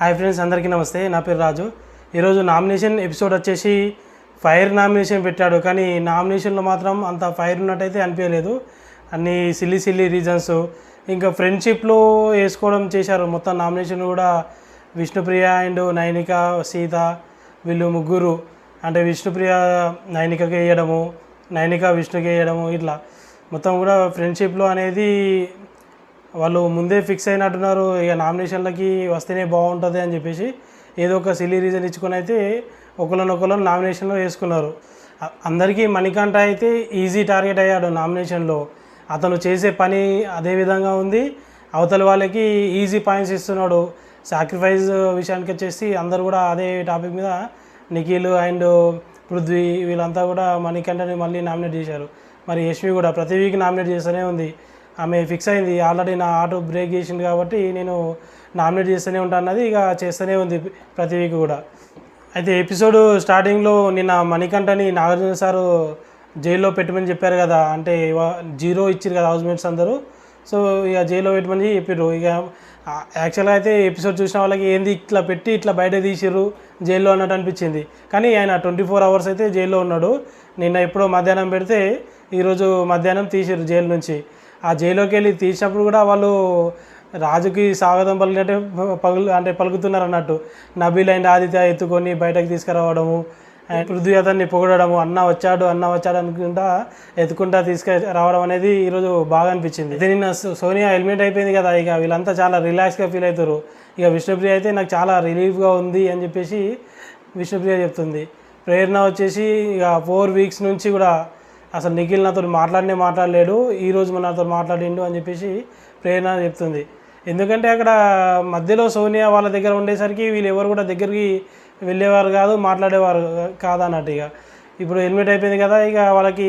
Hi friends, అందరికీ నమస్తే. నా పేరు రాజు. ఈరోజు నామినేషన్ ఎపిసోడ్ వచ్చేసి ఫైర్ నామినేషన్ పెట్టాడు. కానీ నామినేషన్లో మాత్రం అంత ఫైర్ ఉన్నట్టయితే అనిపించలేదు. అన్ని సిల్లీ రీజన్స్, ఇంకా ఫ్రెండ్షిప్లో వేసుకోవడం చేశారు. మొత్తం నామినేషన్ కూడా విష్ణుప్రియ అండ్ నైనిక, సీత వీళ్ళు ముగ్గురు, అంటే విష్ణుప్రియ నైనికకి వేయడము, నైనిక విష్ణుకి వేయడము, ఇట్లా మొత్తం కూడా ఫ్రెండ్షిప్లో అనేది వాళ్ళు ముందే ఫిక్స్ అయినట్టున్నారు. ఇక నామినేషన్లకి వస్తేనే బాగుంటుంది అని చెప్పేసి ఏదో ఒక సిల్లీ రీజన్ ఇచ్చుకొని అయితే ఒకరినొకరు నామినేషన్లో వేసుకున్నారు. అందరికీ మణికంఠ అయితే ఈజీ టార్గెట్ అయ్యాడు నామినేషన్లో. అతను చేసే పని అదే విధంగా ఉంది, అవతల వాళ్ళకి ఈజీ పాయింట్స్ ఇస్తున్నాడు. సాక్రిఫైస్ విషయానికి వచ్చేసి అందరూ కూడా అదే టాపిక్ మీద నిఖిల్ అండ్ పృథ్వీ వీళ్ళంతా కూడా మణికంఠని మళ్ళీ నామినేట్ చేశారు. మరి యష్మి కూడా ప్రతి వీక్ నామినేట్ చేస్తూనే ఉంది. ఆమె ఫిక్స్ అయింది, ఆల్రెడీ నా ఆటో బ్రేక్ చేసింది కాబట్టి నేను నామినేట్ చేస్తూనే ఉంటాను అన్నది ఇక చేస్తూనే ఉంది ప్రతి వీక్ కూడా. అయితే ఎపిసోడ్ స్టార్టింగ్లో నిన్న మణికంఠని నాగార్జున సారు జైల్లో పెట్టమని చెప్పారు కదా, అంటే 0 ఇచ్చారు కదా హౌస్మేట్స్ అందరూ. సో ఇక జైల్లో పెట్టమని చెప్పారు. ఇక యాక్చువల్గా అయితే ఎపిసోడ్ చూసిన వాళ్ళకి ఏంది ఇట్లా పెట్టి ఇట్లా బయట తీసిర్రు జైల్లో అన్నట్టు అనిపించింది. కానీ ఆయన 24 అవర్స్ అయితే జైల్లో ఉన్నాడు. నిన్న ఎప్పుడో మధ్యాహ్నం పెడితే ఈరోజు మధ్యాహ్నం తీసిర్రు జైలు నుంచి. ఆ జైల్లోకి వెళ్ళి తీసినప్పుడు కూడా వాళ్ళు రాజుకి స్వాగతం పలికినట్టే పలుకుతున్నారు అన్నట్టు. నబీల్ అండ్ ఆదిత్య ఎత్తుకొని బయటకు తీసుకురావడము, పృథ్వీ అతన్ని పొగడము, అన్న వచ్చాడు అనుకుంటా ఎత్తుకుంటా తీసుకురావడం అనేది ఈరోజు బాగా అనిపించింది. అయితే నిన్న సోనియా ఎలిమినేట్ అయిపోయింది కదా, ఇక వీళ్ళంతా చాలా రిలాక్స్గా ఫీల్ అవుతారు. ఇక విష్ణుప్రియ అయితే నాకు చాలా రిలీఫ్గా ఉంది అని చెప్పేసి విష్ణుప్రియ చెప్తుంది. ప్రేరణ వచ్చేసి ఇక 4 వీక్స్ నుంచి కూడా అసలు నిఖిల్ నాతో మాట్లాడలేడు, ఈరోజు నాతో మాట్లాడిండు అని చెప్పేసి ప్రేరణ చెప్తుంది. ఎందుకంటే అక్కడ మధ్యలో సోనియా వాళ్ళ దగ్గర ఉండేసరికి వీళ్ళు ఎవరు కూడా దగ్గరికి వెళ్ళేవారు కాదు, మాట్లాడేవారు కాదన్నట్టు. ఇక ఇప్పుడు ఎలిమినేట్ అయిపోయింది కదా, ఇక వాళ్ళకి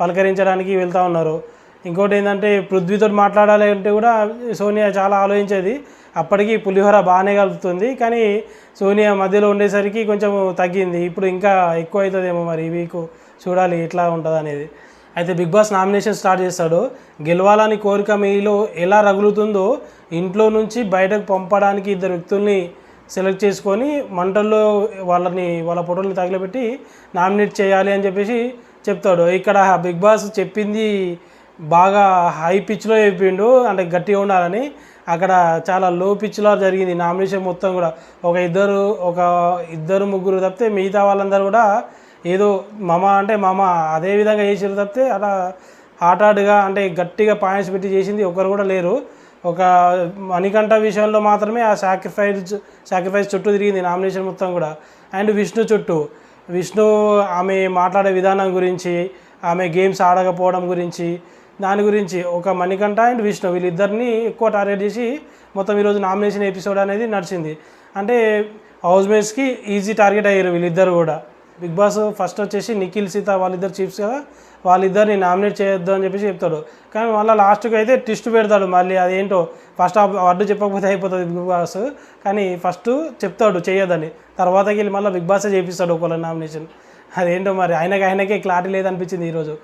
పలకరించడానికి వెళ్తూ ఉన్నారు. ఇంకోటి ఏంటంటే పృథ్వీతో మాట్లాడాలి అంటే కూడా సోనియా చాలా ఆలోచించేది. అప్పటికి పులిహోర బాగానే కలుపుతుంది, కానీ సోనియా మధ్యలో ఉండేసరికి కొంచెం తగ్గింది. ఇప్పుడు ఇంకా ఎక్కువ అవుతుందేమో, మరి ఈ వీక్ చూడాలి ఎట్లా ఉంటుంది అనేది. అయితే బిగ్ బాస్ నామినేషన్ స్టార్ట్ చేస్తాడు. గెలవాలని కోరిక మీలో ఎలా రగులుతుందో ఇంట్లో నుంచి బయటకు పంపడానికి 2 వ్యక్తుల్ని సెలెక్ట్ చేసుకొని మంటల్లో వాళ్ళ ఫోటోల్ని తగిలిపెట్టి నామినేట్ చేయాలి అని చెప్పేసి చెప్తాడు. ఇక్కడ బిగ్ బాస్ చెప్పింది బాగా హై పిచ్లో చెప్పిండు, అంటే గట్టిగా ఉండాలని. అక్కడ చాలా లో పిచ్లో జరిగింది నామినేషన్ మొత్తం కూడా. ఒక ఇద్దరు ముగ్గురు తప్పితే మిగతా వాళ్ళందరూ కూడా ఏదో మామ అదే విధంగా చేసారు తప్పితే అలా హార్డ్గా అంటే గట్టిగా పాయింట్స్ పెట్టి చేసింది ఒకరు కూడా లేరు. ఒక మణికంఠ విషయంలో మాత్రమే ఆ సాక్రిఫైస్ చుట్టూ తిరిగింది నామినేషన్ మొత్తం కూడా. అండ్ విష్ణు చుట్టూ, విష్ణు ఆమె మాట్లాడే విధానం గురించి, ఆమె గేమ్స్ ఆడకపోవడం గురించి, దాని గురించి ఒక మణికంఠ అండ్ విష్ణు వీళ్ళిద్దరిని ఎక్కువ టార్గెట్ చేసి మొత్తం ఈరోజు నామినేషన్ ఎపిసోడ్ అనేది నడిచింది. అంటే హౌస్మేట్స్కి ఈజీ టార్గెట్ అయ్యారు వీళ్ళిద్దరు కూడా. బిగ్ బాస్ ఫస్ట్ వచ్చేసి నిఖిల్, సీత వాళ్ళిద్దరు చీఫ్స్ కదా, వాళ్ళిద్దరిని నామినేట్ చేయొద్దు అని చెప్పేసి చెప్తాడు. కానీ మళ్ళీ లాస్ట్కి అయితే ట్విస్ట్ పెడతాడు. మళ్ళీ అదేంటో ఫస్ట్ అడ్డు చెప్పకపోతే అయిపోతుంది బిగ్ బాస్, కానీ ఫస్ట్ చెప్తాడు చేయొద్దని, తర్వాతకి వెళ్ళి మళ్ళీ బిగ్ బాసే చేపిస్తాడు ఒకవేళ నామినేషన్. అదేంటో మరి ఆయనకే క్లారిటీ లేదనిపించింది ఈరోజు.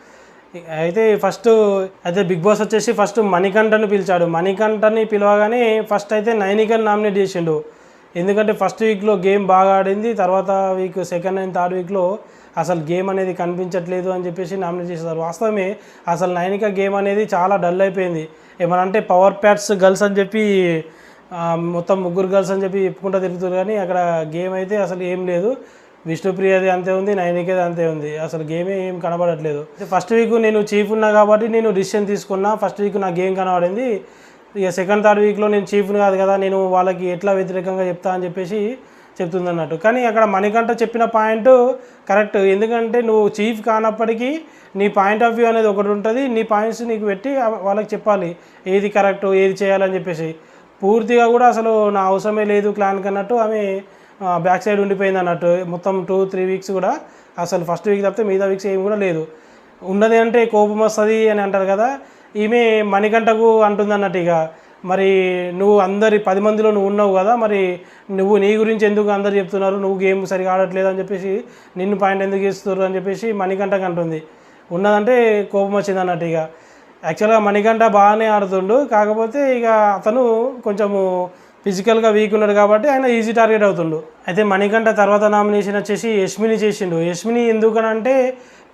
అయితే బిగ్ బాస్ వచ్చేసి ఫస్ట్ మణికంఠని పిలిచాడు. మణికంఠని పిలవగానే ఫస్ట్ అయితే నైనికని నామినేట్ చేసిండు. ఎందుకంటే ఫస్ట్ వీక్లో గేమ్ బాగా ఆడింది, తర్వాత వీక్ సెకండ్ అండ్ థర్డ్ వీక్లో అసలు గేమ్ అనేది కనిపించట్లేదు అని చెప్పేసి నామినేట్ చేస్తారు. వాస్తవమే, అసలు నైనిక గేమ్ అనేది చాలా డల్ అయిపోయింది. ఏమనంటే పవర్ ప్యాట్స్ గర్ల్స్ అని చెప్పి మొత్తం 3 గర్ల్స్ అని చెప్పి చెప్పుకుంటూ తిరుగుతారు, కానీ అక్కడ గేమ్ అయితే అసలు ఏం లేదు. విష్ణుప్రియది అంతే ఉంది, నైనికది అంతే ఉంది, అసలు గేమే ఏం కనబడట్లేదు. ఫస్ట్ వీక్ నేను చీఫ్ ఉన్నా కాబట్టి నేను డిసిషన్ తీసుకున్నా, ఫస్ట్ వీక్ నా గేమ్ కనబడింది. ఇక సెకండ్ థర్డ్ వీక్లో నేను చీఫ్ని కాదు కదా, నేను వాళ్ళకి ఎట్లా వ్యతిరేకంగా చెప్తా అని చెప్పేసి చెప్తుంది అన్నట్టు. కానీ అక్కడ మణికంఠ చెప్పిన పాయింట్ కరెక్ట్. ఎందుకంటే నువ్వు చీఫ్ కానప్పటికీ నీ పాయింట్ ఆఫ్ వ్యూ అనేది ఒకటి ఉంటుంది, నీ పాయింట్స్ నీకు పెట్టి వాళ్ళకి చెప్పాలి ఏది కరెక్ట్ ఏది చేయాలని చెప్పేసి. పూర్తిగా కూడా అసలు నా అవసరమే లేదు క్లాన్ కన్నట్టు ఆమె బ్యాక్ సైడ్ ఉండిపోయింది అన్నట్టు. మొత్తం 2-3 వీక్స్ కూడా అసలు ఫస్ట్ వీక్ తప్పితే మిగతా వీక్స్ ఏం కూడా లేదు. ఉన్నది అంటే కోపం వస్తుంది అని అంటారు కదా, ఈమె మణికంఠకు అంటుంది అన్నట్టు. ఇక మరి నువ్వు 10 మందిలో నువ్వు ఉన్నావు కదా, మరి నువ్వు నీ గురించి ఎందుకు అందరు చెప్తున్నారు, నువ్వు గేమ్ సరిగా ఆడట్లేదు అని చెప్పేసి, నిన్ను పాయింట్ ఎందుకు ఇస్తున్నారు అని చెప్పేసి మణికంఠకు అంటుంది. ఉన్నదంటే కోపం వచ్చింది అన్నట్టు. ఇక యాక్చువల్గా మణికంఠ బాగానే ఆడుతుండు, కాకపోతే ఇక అతను కొంచెము ఫిజికల్గా వీక్ ఉన్నాడు కాబట్టి ఆయన ఈజీ టార్గెట్ అవుతుండు. అయితే మణికంఠ తర్వాత నామినేషన్ వచ్చేసి యష్మిని చేసిండు. యష్మిని ఎందుకనంటే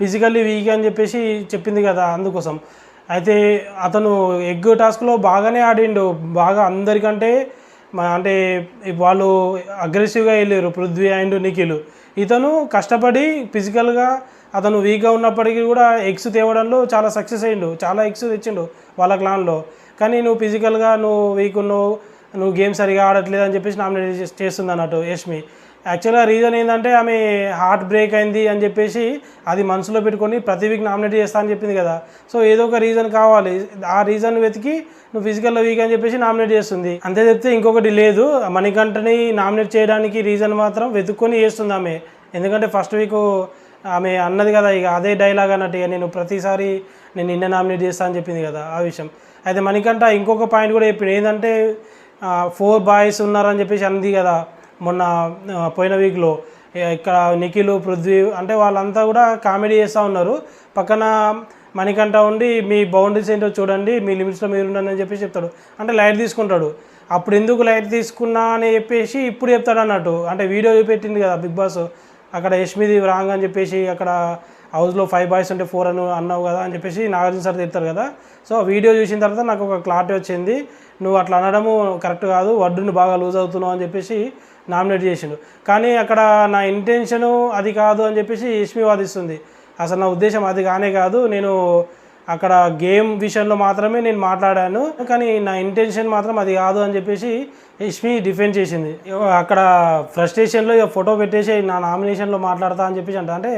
ఫిజికల్లీ వీక్ అని చెప్పేసి చెప్పింది కదా, అందుకోసం. అయితే అతను ఎగ్ టాస్క్లో బాగానే ఆడిండు, బాగా అందరికంటే. అంటే వాళ్ళు అగ్రెసివ్గా వెళ్ళారు పృథ్వీ అండ్ నిఖిల్. ఇతను కష్టపడి ఫిజికల్గా అతను వీక్గా ఉన్నప్పటికీ కూడా ఎగ్స్ తేవడంలో చాలా సక్సెస్ అయ్యిండు, చాలా ఎగ్స్ తెచ్చిండు వాళ్ళ క్లాన్లో. కానీ నువ్వు ఫిజికల్గా నువ్వు వీక్ ఉన్నావు, నువ్వు గేమ్ సరిగా ఆడట్లేదు అని చెప్పేసి నామినేట్ చేస్తుంది అన్నట్టు యష్మి. యాక్చువల్గా రీజన్ ఏంటంటే ఆమె హార్ట్ బ్రేక్ అయింది అని చెప్పేసి అది మనసులో పెట్టుకొని ప్రతి వీక్ నామినేట్ చేస్తా అని చెప్పింది కదా. సో ఏదో ఒక రీజన్ కావాలి, ఆ రీజన్ వెతికి నువ్వు ఫిజికల్లో వీక్ అని చెప్పేసి నామినేట్ చేస్తుంది. అంతే చెప్తే ఇంకొకటి లేదు, మణికంఠని నామినేట్ చేయడానికి రీజన్ మాత్రం వెతుక్కొని చేస్తుంది ఆమె. ఎందుకంటే ఫస్ట్ వీక్ ఆమె అన్నది కదా, ఇక అదే డైలాగ్ అన్నట్టు, ఇక నేను ప్రతిసారి నేను నిన్న నామినేట్ చేస్తా అని చెప్పింది కదా ఆ విషయం. అయితే మణికంఠ ఇంకొక పాయింట్ కూడా చెప్పింది, ఏంటంటే 4 బాయ్స్ ఉన్నారని చెప్పేసి అంది కదా మొన్న పోయిన వీక్లో. ఇక్కడ నిఖిల్, పృథ్వీ అంటే వాళ్ళంతా కూడా కామెడీ చేస్తూ ఉన్నారు. పక్కన మణికంఠ ఉండి మీ బౌండరీస్ ఏంటో చూడండి, మీ లిమిట్స్లో మీరు ఉండండి అని చెప్పేసి చెప్తాడు. అంటే లైట్ తీసుకుంటాడు. అప్పుడు ఎందుకు లైట్ తీసుకున్నా అని చెప్పేసి ఇప్పుడు చెప్తాడు అన్నట్టు. అంటే వీడియో పెట్టింది కదా బిగ్ బాస్, అక్కడ యష్మిది రాంగ్ అని చెప్పేసి, అక్కడ హౌస్లో 5 బాయ్స్ ఉంటే 4 అని అన్నావు కదా అని చెప్పేసి నాగార్జున సార్ తిడతారు కదా. సో వీడియో చూసిన తర్వాత నాకు ఒక క్లారిటీ వచ్చింది, నువ్వు అట్లా అనడము కరెక్ట్ కాదు, వడ్డును బాగా లూజ్ అవుతున్నావు అని చెప్పేసి నామినేట్ చేసిండు. కానీ అక్కడ నా ఇంటెన్షను అది కాదు అని చెప్పేసి యష్మి వాదిస్తుంది. అసలు నా ఉద్దేశం అది కానే కాదు, నేను అక్కడ గేమ్ విషయంలో మాత్రమే నేను మాట్లాడాను, కానీ నా ఇంటెన్షన్ మాత్రం అది కాదు అని చెప్పేసి యష్మి డిఫెండ్ చేసింది. అక్కడ ఫ్రస్ట్రేషన్లో ఇక ఫోటో పెట్టేసి నా నామినేషన్లో మాట్లాడతా అని చెప్పేసి అంటే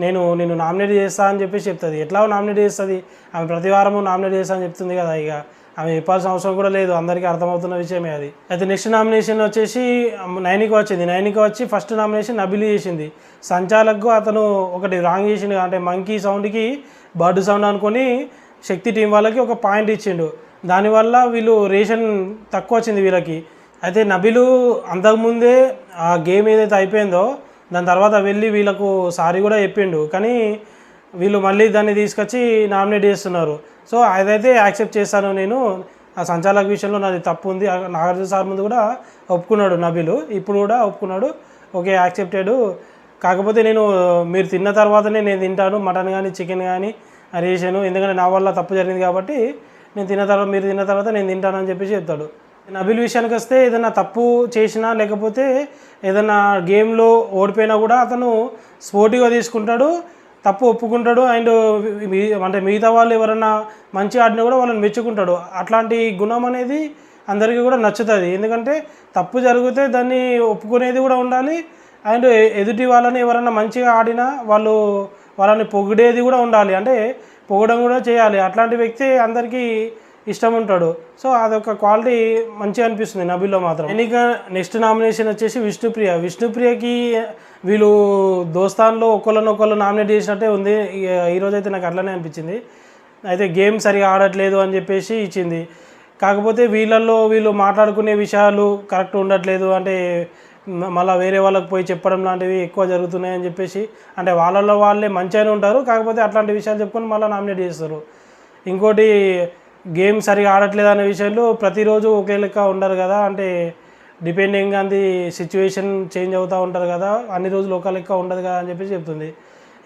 నేను నామినేట్ చేస్తా అని చెప్పేసి చెప్తుంది. ఎట్లా నామినేట్ చేస్తుంది ఆమె, ప్రతి వారము నామినేట్ చేస్తా అని చెప్తుంది కదా, ఇక ఆమె చెప్పాల్సిన అవసరం కూడా లేదు, అందరికీ అర్థమవుతున్న విషయమే అది. అయితే నెక్స్ట్ నామినేషన్ వచ్చేసి నైనిక వచ్చింది. నైనిక వచ్చి ఫస్ట్ నామినేషన్ నబిలి చేసింది. సంచాలకు అతను ఒకటి రాంగ్ చేసిండు, అంటే మంకీ సౌండ్కి బర్డ్ సౌండ్ అనుకొని శక్తి టీం వాళ్ళకి ఒక పాయింట్ ఇచ్చిండు. దానివల్ల వీళ్ళు రేషన్ తక్కువ వచ్చింది వీళ్ళకి. అయితే నబిలు అంతకుముందే ఆ గేమ్ ఏదైతే అయిపోయిందో దాని తర్వాత వెళ్ళి వీళ్ళకు సారీ కూడా చెప్పిండు, కానీ వీళ్ళు మళ్ళీ దాన్ని తీసుకొచ్చి నామినేట్ చేస్తున్నారు. సో అదైతే యాక్సెప్ట్ చేస్తాను నేను, ఆ సంచాలక విషయంలో నాది తప్పు ఉంది, నాగార్జున సార్ ముందు కూడా ఒప్పుకున్నాడు నబిలు, ఇప్పుడు కూడా ఒప్పుకున్నాడు, ఓకే యాక్సెప్టెడ్. కాకపోతే మీరు తిన్న తర్వాతనే నేను తింటాను మటన్ కానీ చికెన్ కానీ రేషను, ఎందుకంటే నా వల్ల తప్పు జరిగింది కాబట్టి మీరు తిన్న తర్వాత నేను తింటానని చెప్పేసి చెప్తాడు. నబిల్ విషయానికి వస్తే ఏదైనా తప్పు చేసినా లేకపోతే ఏదైనా గేమ్లో ఓడిపోయినా కూడా అతను స్పోర్టివ్గా తీసుకుంటాడు, తప్పు ఒప్పుకుంటాడు. అండ్ అంటే మిగతా వాళ్ళు ఎవరైనా మంచి ఆడినా కూడా వాళ్ళని మెచ్చుకుంటాడు. అట్లాంటి గుణం అనేది అందరికీ కూడా నచ్చుతుంది. ఎందుకంటే తప్పు జరిగితే దాన్ని ఒప్పుకునేది కూడా ఉండాలి, అండ్ ఎదుటి వాళ్ళని ఎవరైనా మంచిగా ఆడినా వాళ్ళని పొగిడేది కూడా ఉండాలి, అంటే పొగడం కూడా చేయాలి. అట్లాంటి వ్యక్తి అందరికీ ఇష్టం ఉంటాడు. సో అదొక క్వాలిటీ మంచిగా అనిపిస్తుంది నబిల్లో మాత్రం. ఇంకా నెక్స్ట్ నామినేషన్ వచ్చేసి విష్ణుప్రియకి వీళ్ళు దోస్తాన్లో ఒకళ్ళు నామినేట్ చేసినట్టే ఉంది. ఈరోజు అయితే నాకు అట్లనే అనిపించింది. అయితే గేమ్ సరిగా ఆడట్లేదు అని చెప్పేసి ఇచ్చింది. కాకపోతే వీళ్ళు మాట్లాడుకునే విషయాలు కరెక్ట్ ఉండట్లేదు, అంటే మళ్ళీ వేరే వాళ్ళకి పోయి చెప్పడం లాంటివి ఎక్కువ జరుగుతున్నాయని చెప్పేసి, అంటే వాళ్ళలో వాళ్ళే మంచిగానే ఉంటారు, కాకపోతే అట్లాంటి విషయాలు చెప్పుకొని మళ్ళీ నామినేట్ చేస్తారు. ఇంకోటి గేమ్ సరిగా ఆడట్లేదు అనే విషయంలో ప్రతిరోజు ఒకే లెక్క ఉండరు కదా, అంటే depending on the situation change అవుతూ ఉంటారు కదా, అన్ని రోజులు ఒక లెక్క ఉండదు కదా అని చెప్పేసి చెప్తుంది.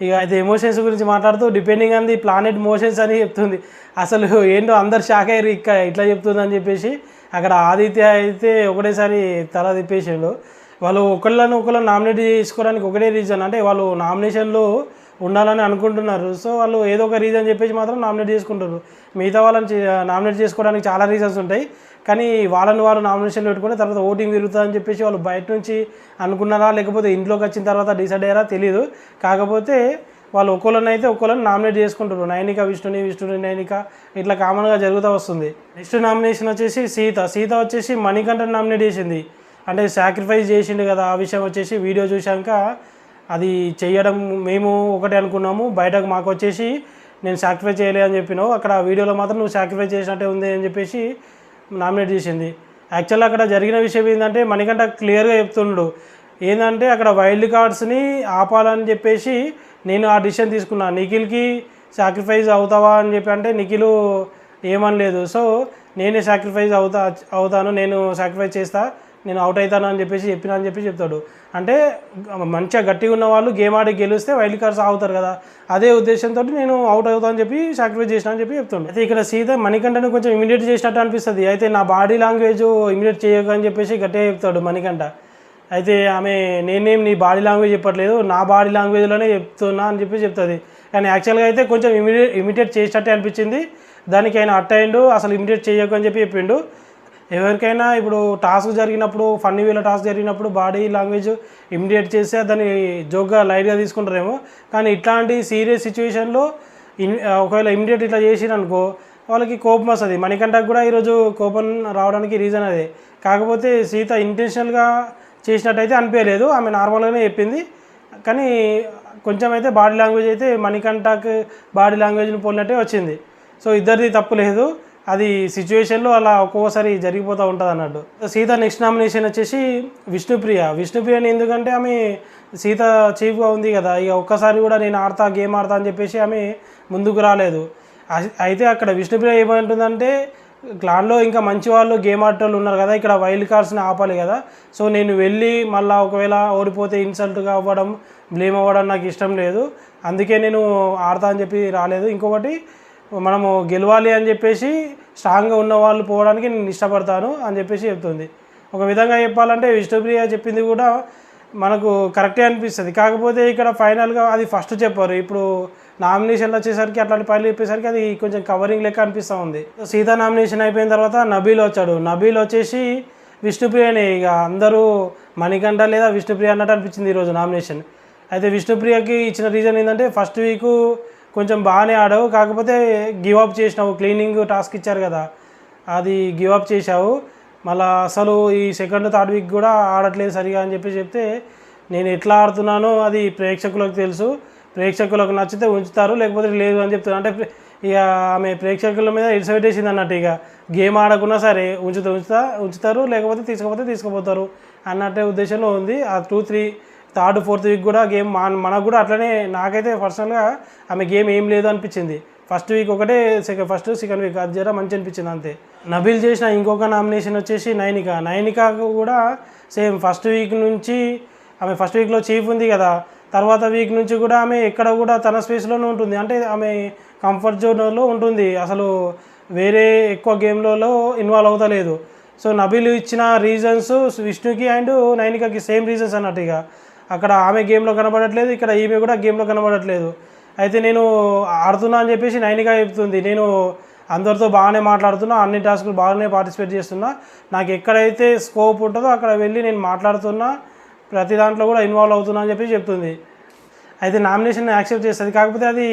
ఇక అయితే ఎమోషన్స్ గురించి మాట్లాడుతూ depending on the planet motions అని చెప్తుంది. అసలు ఏంటో అందరు షాక్ అయ్యారు ఇట్లా చెప్తుందని చెప్పేసి. అక్కడ ఆదిత్య అయితే ఒకటేసారి తల తిప్పేసిండు. వాళ్ళు ఒకళ్ళని నామినేట్ చేసుకోవడానికి ఒకటే రీజన్, అంటే వాళ్ళు నామినేషన్లో ఉండాలని అనుకుంటున్నారు. సో వాళ్ళు ఏదో ఒక రీజన్ చెప్పేసి మాత్రం నామినేట్ చేసుకుంటారు. మిగతా వాళ్ళని నామినేట్ చేసుకోవడానికి చాలా రీజన్స్ ఉంటాయి, కానీ వాళ్ళు నామినేషన్లు పెట్టుకుని తర్వాత ఓటింగ్ తిరుగుతుందని చెప్పేసి వాళ్ళు బయట నుంచి అనుకున్నారా లేకపోతే ఇంట్లోకి వచ్చిన తర్వాత డిసైడ్ అయ్యారా తెలియదు. కాకపోతే వాళ్ళు ఒకళ్ళని నామినేట్ చేసుకుంటారు. నైనిక విష్ణుని నైనిక ఇట్లా కామన్గా జరుగుతూ వస్తుంది. నెక్స్ట్ నామినేషన్ వచ్చేసి సీత వచ్చేసి మణికంఠని నామినేట్ చేసింది. అంటే సాక్రిఫైస్ చేసిండు కదా, ఆ విషయం వచ్చేసి వీడియో చూశాక అది చేయడం మేము ఒకటే అనుకున్నాము, బయటకు మాకు వచ్చేసి నేను సాక్రిఫైస్ చేయలే అని చెప్పినావు, అక్కడ వీడియోలో మాత్రం నువ్వు సాక్రిఫైస్ చేసినట్టే ఉంది అని చెప్పేసి నామినేట్ చేసింది. యాక్చువల్గా అక్కడ జరిగిన విషయం ఏంటంటే మణికంఠ క్లియర్గా చెప్తున్నాడు, ఏంటంటే అక్కడ వైల్డ్ కార్డ్స్ని ఆపాలని చెప్పేసి నేను ఆ డిసిషన్ తీసుకున్నాను. నిఖిల్కి సాక్రిఫైస్ అవుతావా అని చెప్పి అంటే నిఖిల్ ఏమనలేదు. సో నేనే సాక్రిఫైస్ అవుతాను, నేను సాక్రిఫైస్ చేస్తా, నేను అవుట్ అవుతాను అని చెప్పి చెప్తాడు. అంటే మంచిగా గట్టిగా ఉన్న వాళ్ళు గేమ్ ఆడి గెలిస్తే వైల్డ్ కార్డ్స్ ఆగుతారు కదా, అదే ఉద్దేశంతో నేను అవుట్ అవుతా అని చెప్పి సాక్రిఫైస్ చేసిన అని చెప్తాడు. అయితే ఇక్కడ సీత మణికంఠను కొంచెం ఇమిడియేట్ చేసినట్టు అనిపిస్తుంది. అయితే నా బాడీ లాంగ్వేజ్ ఇమిడియేట్ చేయకు అని గట్టిగా చెప్తాడు మణికంఠ. అయితే ఆమె నేనేం నీ బాడీ లాంగ్వేజ్ చెప్పట్లేదు, నా బాడీ లాంగ్వేజ్లోనే చెప్తున్నా అని చెప్తుంది. కానీ యాక్చువల్గా అయితే కొంచెం ఇమిడియేట్ చేసినట్టే అనిపించింది. దానికి ఆయన అట్ అయ్యిండు, అసలు ఇమిడియేట్ చేయకు అని చెప్పిండు. ఎవరికైనా ఇప్పుడు టాస్క్ జరిగినప్పుడు, ఫన్నీ వీళ్ళ టాస్క్ జరిగినప్పుడు బాడీ లాంగ్వేజ్ ఇమిడియేట్ చేస్తే దాన్ని జోక్గా లైట్గా తీసుకుంటారేమో. కానీ ఇట్లాంటి సీరియస్ సిచ్యువేషన్లో ఒకవేళ ఇమిడియేట్ ఇట్లా చేసిరనుకో వాళ్ళకి కోపం వస్తుంది. మణికంఠకు కూడా ఈరోజు కోపం రావడానికి రీజన్ అదే. కాకపోతే సీత ఇంటెన్షనల్గా చేసినట్టయితే అనిపించలేదు, ఆమె నార్మల్గానే చెప్పింది. కానీ కొంచెం అయితే బాడీ లాంగ్వేజ్ అయితే మణికంఠకు బాడీ లాంగ్వేజ్ని పోలినట్టే వచ్చింది. సో ఇద్దరిది తప్పు లేదు, అది సిచ్యువేషన్లో అలా ఒక్కోసారి జరిగిపోతూ ఉంటుంది అన్నట్టు. సీత నెక్స్ట్ నామినేషన్ వచ్చేసి విష్ణుప్రియని. ఎందుకంటే ఆమె సీత చీఫ్గా ఉంది కదా, ఇక ఒక్కసారి కూడా నేను గేమ్ ఆడతా అని ఆమె ముందుకు రాలేదు. అయితే అక్కడ విష్ణుప్రియ ఏమంటుందంటే క్లాన్లో ఇంకా మంచి వాళ్ళు గేమ్ ఆడేటోళ్ళు ఉన్నారు కదా, ఇక్కడ వైల్డ్ కార్డ్స్ని ఆపాలి కదా, సో నేను వెళ్ళి మళ్ళీ ఒకవేళ ఓడిపోతే ఇన్సల్ట్గా అవ్వడం, బ్లేమ్ అవ్వడం నాకు ఇష్టం లేదు, అందుకే నేను ఆడతా అని రాలేదు. ఇంకొకటి మనము గెలవాలి అని స్ట్రాంగ్గా ఉన్న వాళ్ళు పోవడానికి నేను ఇష్టపడతాను అని చెప్తుంది. ఒక విధంగా చెప్పాలంటే విష్ణుప్రియ చెప్పింది కూడా మనకు కరెక్టే అనిపిస్తుంది. కాకపోతే ఇక్కడ ఫైనల్గా అది ఫస్ట్ చెప్పారు, ఇప్పుడు నామినేషన్లు వచ్చేసరికి అట్లాంటి పనులు చెప్పేసరికి అది కొంచెం కవరింగ్ లెక్క అనిపిస్తూ ఉంది. సీతా నామినేషన్ అయిపోయిన తర్వాత నబీల్ వచ్చాడు. నబీల్ వచ్చేసి విష్ణుప్రియనే, ఇక అందరూ మణికంఠ లేదా విష్ణుప్రియ అన్నట్టు అనిపించింది ఈరోజు నామినేషన్. అయితే విష్ణుప్రియకి ఇచ్చిన రీజన్ ఏంటంటే ఫస్ట్ వీక్ కొంచెం బాగానే ఆడావు, కాకపోతే గివ్ అప్ చేసినావు, క్లీనింగ్ టాస్క్ ఇచ్చారు కదా అది గివ్ అప్ చేసావు, మళ్ళీ అసలు ఈ సెకండ్ థర్డ్ వీక్ కూడా ఆడట్లేదు సరిగా అని చెప్తే నేను ఎట్లా ఆడుతున్నానో అది ప్రేక్షకులకు తెలుసు, ప్రేక్షకులకు నచ్చితే ఉంచుతారు లేకపోతే లేదు అని చెప్తారు. అంటే ఇక ఆమె ప్రేక్షకుల మీద ఇన్సైటేసింది అన్నట్టు, ఇక గేమ్ ఆడకున్నా సరే ఉంచుతారు లేకపోతే తీసుకుపోతారు అన్నట్టే ఉద్దేశంలో ఉంది. ఆ 2, 3, థర్డ్, ఫోర్త్ వీక్ కూడా గేమ్ మనకు కూడా అట్లనే, నాకైతే పర్సనల్గా ఆమె గేమ్ ఏం లేదు అనిపించింది. ఫస్ట్ వీక్ ఒకటే, ఫస్ట్ సెకండ్ వీక్ అది జర మంచి అనిపించింది అంతే. నబీల్ చేసిన ఇంకొక నామినేషన్ వచ్చేసి నైనికాకు కూడా సేమ్ ఫస్ట్ వీక్ నుంచి ఆమె ఫస్ట్ వీక్లో చీఫ్ ఉంది కదా, తర్వాత వీక్ నుంచి కూడా ఆమె ఎక్కడ కూడా తన స్పేస్లోనే ఉంటుంది, అంటే ఆమె కంఫర్ట్ జోన్లో ఉంటుంది, అసలు వేరే ఎక్కువ గేమ్లలో ఇన్వాల్వ్ అవుతలేదు. సో నబీల్ ఇచ్చిన రీజన్స్ విష్ణుకి అండ్ నైనికాకి సేమ్ రీజన్స్ అన్నట్టు, ఇక అక్కడ ఆమె గేమ్లో కనబడట్లేదు, ఇక్కడ ఈమె కూడా గేమ్లో కనబడట్లేదు. అయితే నేను ఆడుతున్నా అని నైనిక చెప్తుంది, నేను అందరితో బాగానే మాట్లాడుతున్నా, అన్ని టాస్కులు బాగానే పార్టిసిపేట్ చేస్తున్నా, నాకు ఎక్కడైతే స్కోప్ ఉంటుందో అక్కడ వెళ్ళి నేను మాట్లాడుతున్నా, ప్రతి దాంట్లో కూడా ఇన్వాల్వ్ అవుతున్నా అని చెప్తుంది. అయితే నామినేషన్ యాక్సెప్ట్ చేస్తుంది, కాకపోతే అది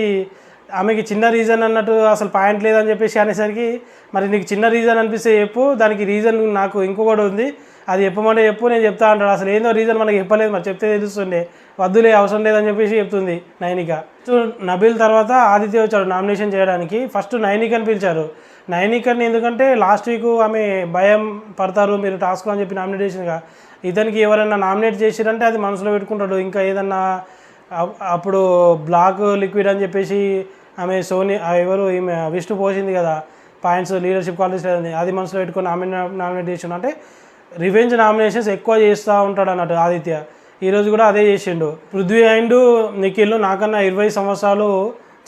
ఆమెకి చిన్న రీజన్ అన్నట్టు, అసలు పాయింట్ లేదని అనేసరికి మరి నీకు చిన్న రీజన్ అనిపిస్తే చెప్పు, దానికి రీజన్ నాకు ఇంకొకటి ఉంది, అది చెప్పమంటే చెప్పు, నేను చెప్తా అంటాడు. అసలు ఏందో రీజన్ మనకి చెప్పలేదు, మరి చెప్తే తెలుస్తుండే, వద్దులే అవసరం లేదని చెప్తుంది నైనిక. సో నబీల్ తర్వాత ఆదిత్య వచ్చాడు నామినేషన్ చేయడానికి. ఫస్ట్ నైనికని పిలిచారు. నైనికని ఎందుకంటే లాస్ట్ వీక్ ఆమె భయం పడతారు మీరు టాస్క్ అని నామినేషన్గా, ఇతనికి ఎవరైనా నామినేట్ చేసిరంటే అది మనసులో పెట్టుకుంటాడు, ఇంకా ఏదన్నా అప్పుడు బ్లాక్ లిక్విడ్ అని ఆమె సోని ఎవరు ఈమె విష్ణు పోసింది కదా పాయింట్స్ లీడర్షిప్ క్వాలిటీస్ లేదని, అది మనసులో పెట్టుకొని నామినేట్ చేసిండు. అంటే రివెంజ్ నామినేషన్స్ ఎక్కువ చేస్తూ ఉంటాడు అన్నట్టు ఆదిత్య. ఈరోజు కూడా అదే చేసిండు. పృథ్వీ అండ్ నిఖిల్ నాకన్నా 20 సంవత్సరాలు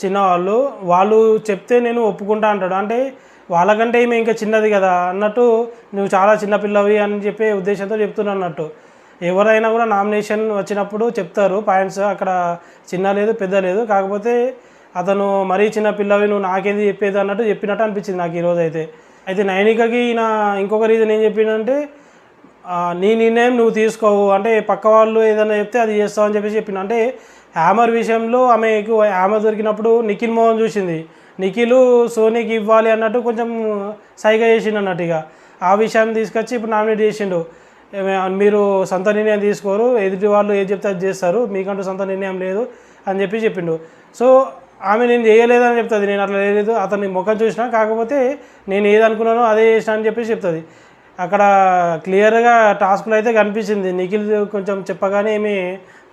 చిన్నవాళ్ళు, వాళ్ళు చెప్తే నేను ఒప్పుకుంటా అంటాడు. అంటే వాళ్ళకంటే ఈమె ఇంకా చిన్నది కదా అన్నట్టు, నువ్వు చాలా చిన్నపిల్లవి అని చెప్పే ఉద్దేశంతో చెప్తున్నా అన్నట్టు. ఎవరైనా కూడా నామినేషన్ వచ్చినప్పుడు చెప్తారు పాయింట్స్, అక్కడ చిన్న లేదు పెద్ద లేదు, కాకపోతే అతను మరీ చిన్న పిల్లవి నువ్వు నాకేంది చెప్పేది అన్నట్టు చెప్పినట్టు అనిపించింది నాకు ఈరోజు. అయితే నైనికకి ఇంకొక రీజన్ ఏం చెప్పిందంటే నీ నిర్ణయం నువ్వు తీసుకోవు, అంటే పక్క వాళ్ళు ఏదైనా చెప్తే అది చేస్తావు అని చెప్పిన. అంటే హ్యామర్ విషయంలో ఆమెకు హ్యామర్ దొరికినప్పుడు నిఖిల్ మోహన్ చూసింది, నిఖిల్ సోనీకి ఇవ్వాలి అన్నట్టు కొంచెం సైగా చేసిండు అన్నట్టు. ఇక ఆ విషయాన్ని తీసుకొచ్చి ఇప్పుడు నామినేట్ చేసిండు. మీరు సొంత నిర్ణయం తీసుకోరు, ఎదుటి వాళ్ళు ఏది చెప్తే అది చేస్తారు, మీకంటూ సొంత నిర్ణయం లేదు అని చెప్పిండు. సో ఆమె నేను చేయలేదని చెప్తుంది, నేను అట్లా లేదు, అతన్ని ముఖం చూసినా, కాకపోతే నేను ఏది అనుకున్నానో అదే చేసినా అని చెప్తుంది. అక్కడ క్లియర్గా టాస్క్లో అయితే కనిపించింది, నిఖిల్ కొంచెం చెప్పగానే ఏమి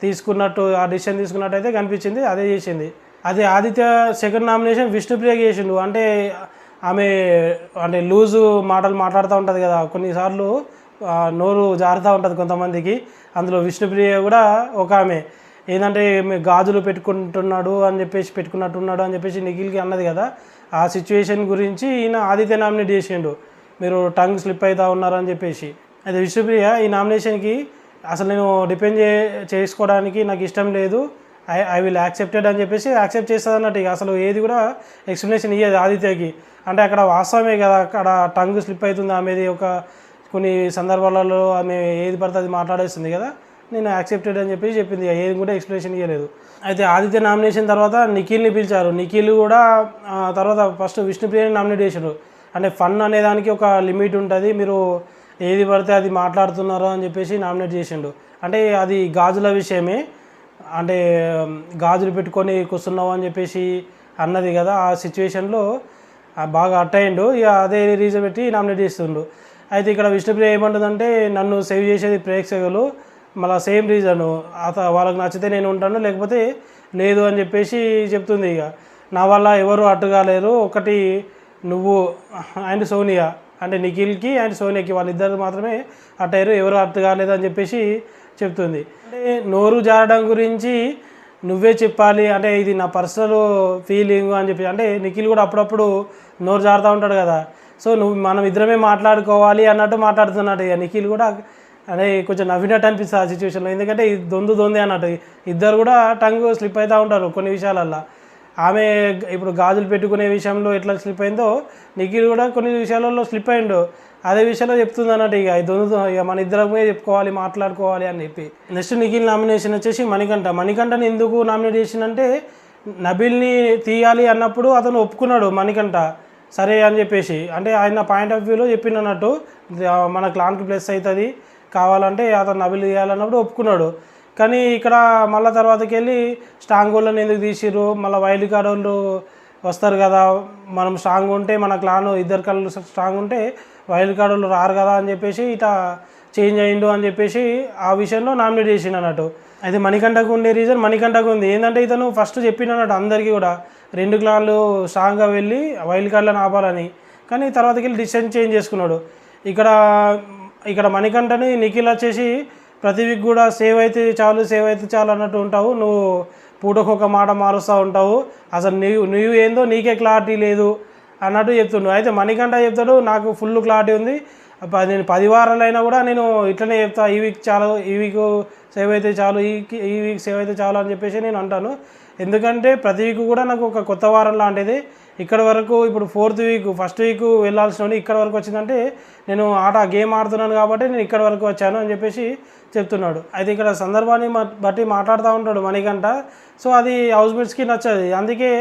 తీసుకున్నట్టు, ఆ డిసిషన్ తీసుకున్నట్టు అయితే కనిపించింది, అదే చేసింది. అదే ఆదిత్య సెకండ్ నామినేషన్ విష్ణుప్రియకి చేసిండు. అంటే ఆమె అంటే లూజు మాటలు మాట్లాడుతూ ఉంటుంది కదా, కొన్నిసార్లు నోరు జారుతూ ఉంటుంది కొంతమందికి. అందులో విష్ణుప్రియ కూడా ఒక ఆమె ఏంటంటే గాజులు పెట్టుకుంటున్నాడు అని చెప్పేసి పెట్టుకున్నట్టున్నాడు అని చెప్పేసి నిఖిల్కి అన్నది కదా. ఆ సిచ్యువేషన్ గురించి ఈయన ఆదిత్య నామినేట్ చేసిండు, మీరు టంగ్ స్లిప్ అవుతూ ఉన్నారని చెప్పేసి. అయితే విష్ణుప్రియ ఈ నామినేషన్కి అసలు నేను డిపెండ్ చేసుకోవడానికి నాకు ఇష్టం లేదు, ఐ విల్ యాక్సెప్టెడ్ అని చెప్పేసి యాక్సెప్ట్ చేస్తుంది అన్నట్టు. ఇక అసలు ఏది కూడా ఎక్స్ప్లెనేషన్ ఇయ్యేది ఆదిత్యకి. అంటే అక్కడ వాస్తవమే కదా, అక్కడ టంగ్ స్లిప్ అవుతుంది ఆమెది, ఒక కొన్ని సందర్భాలలో ఆమె ఏది పడితే అది మాట్లాడేస్తుంది కదా, నేను యాక్సెప్టెడ్ అని చెప్పేసి చెప్పింది, ఏది కూడా ఎక్స్ప్లెనేషన్ ఇవ్వలేదు. అయితే ఆదిత్య నామినేషన్ తర్వాత నిఖిల్ని పిలిచారు. నిఖిల్ కూడా తర్వాత ఫస్ట్ విష్ణుప్రియని నామినేట్ చేశారు. అంటే ఫన్ అనేదానికి ఒక లిమిట్ ఉంటుంది, మీరు ఏది పడితే అది మాట్లాడుతున్నారు అని చెప్పేసి నామినేట్ చేసిండు. అంటే అది గాజుల విషయమే, అంటే గాజులు పెట్టుకొని కూర్చున్నావు అని చెప్పేసి అన్నది కదా, ఆ సిచ్యువేషన్లో బాగా అట్ అయ్యిండు. ఇక అదే రీజన్ పెట్టి నామినేట్ చేస్తుండు. అయితే ఇక్కడ విష్ణుప్రియ ఏమంటుందంటే, నన్ను సేవ్ చేసేది ప్రేక్షకులు, మళ్ళీ సేమ్ రీజను, వాళ్ళకి నచ్చితే నేను ఉంటాను లేకపోతే లేదు అని చెప్పేసి చెప్తుంది. ఇక నా వల్ల ఎవరు అట్టుగాలేరు, ఒకటి నువ్వు అండ్ సోనియా, అంటే నిఖిల్కి అండ్ సోనియాకి వాళ్ళిద్దరు మాత్రమే అట్టయ్యారు, ఎవరు అట్టుగాలేదు అని చెప్పేసి చెప్తుంది. అంటే నోరు జారడం గురించి నువ్వే చెప్పాలి, అంటే ఇది నా పర్సనల్ ఫీలింగ్ అని చెప్పి. అంటే నిఖిల్ కూడా అప్పుడప్పుడు నోరు జారుతూ ఉంటాడు కదా, సో మనం ఇద్దరమే మాట్లాడుకోవాలి అన్నట్టు మాట్లాడుతున్నాడు. ఇక నిఖిల్ కూడా అంటే కొంచెం నవ్వినట్టు అనిపిస్తుంది ఆ సిచ్యువేషన్లో, ఎందుకంటే ఇది దొందే అన్నట్టు. ఇద్దరు కూడా టంగ్ స్లిప్ అవుతూ ఉంటారు కొన్ని విషయాలల్లో. ఆమె ఇప్పుడు గాజులు పెట్టుకునే విషయంలో ఎట్లా స్లిప్ అయిందో నిఖిల్ కూడా కొన్ని విషయాలలో స్లిప్ అయిండు, అదే విషయంలో చెప్తుంది అన్నట్టు. ఇక ఇక మన ఇద్దరమే చెప్పుకోవాలి, మాట్లాడుకోవాలి అని చెప్పి. నెక్స్ట్ నిఖిల్ నామినేషన్ వచ్చేసి మణికంఠని ఎందుకు నామినేట్ చేసిందంటే, నబిల్ని తీయాలి అన్నప్పుడు అతను ఒప్పుకున్నాడు మణికంఠ సరే అని చెప్పేసి. అంటే ఆయన పాయింట్ ఆఫ్ వ్యూలో చెప్పినట్టు మన క్లాన్కి ప్లస్ అవుతుంది, కావాలంటే అతను నబిల్ తీయాలన్నప్పుడు ఒప్పుకున్నాడు. కానీ ఇక్కడ మళ్ళీ తర్వాతకి వెళ్ళి స్ట్రాంగ్ వాళ్ళని ఎందుకు తీసిర్రు, మళ్ళీ వైల్డ్ కార్డ్ వాళ్ళు వస్తారు కదా, మనం స్ట్రాంగ్ ఉంటే మన క్లాన్ ఇద్దరు కళ్ళు స్ట్రాంగ్ ఉంటే వైల్డ్ కార్డ్ వాళ్ళు రారు కదా అని చెప్పేసి ఇట్లా చేంజ్ అయ్యిండు అని చెప్పేసి ఆ విషయంలో నామినేట్ చేసిండు అన్నట్టు. అయితే మణికంఠకు ఉండే రీజన్ మణికంఠకు ఉంది ఏంటంటే, ఇతను ఫస్ట్ చెప్పినట్టు అందరికీ కూడా 2 క్లాన్లు స్ట్రాంగ్గా వెళ్ళి వైల్డ్ కార్డులను ఆపాలని, కానీ తర్వాతకి వెళ్ళి డిసిషన్ చేంజ్ చేసుకున్నాడు. ఇక్కడ మణికంఠని నిఖిల్ వచ్చేసి ప్రతి వీక్ కూడా సేవ్ అయితే చాలు అన్నట్టు ఉంటావు, నువ్వు పూటకొక మాట మారుస్తూ ఉంటావు, అసలు నువ్వు ఏందో నీకే క్లారిటీ లేదు అన్నట్టు చెప్తుండు. అయితే మణికంఠ చెప్తాడు, నాకు ఫుల్ క్లారిటీ ఉంది, నేను 10 వారాలైనా కూడా నేను ఇట్లనే చెప్తా, ఈ వీక్ సేవ్ అయితే చాలు, ఈ వీక్ సేవ్ అయితే చాలు అని చెప్పేసి నేను అంటాను. ఎందుకంటే ప్రతి వీక్ కూడా నాకు ఒక కొత్త వారం లాంటిది. ఇక్కడ వరకు ఇప్పుడు 4th వీక్, ఫస్ట్ వీక్ వెళ్ళాల్సిన ఇక్కడ వరకు వచ్చిందంటే నేను గేమ్ ఆడుతున్నాను కాబట్టి నేను ఇక్కడ వరకు వచ్చాను అని చెప్పేసి చెప్తున్నాడు. అయితే ఇక్కడ సందర్భాన్ని బట్టి మాట్లాడుతూ ఉంటాడు మణికంఠ. సో అది హౌస్మేట్స్కి నచ్చదు, అందుకే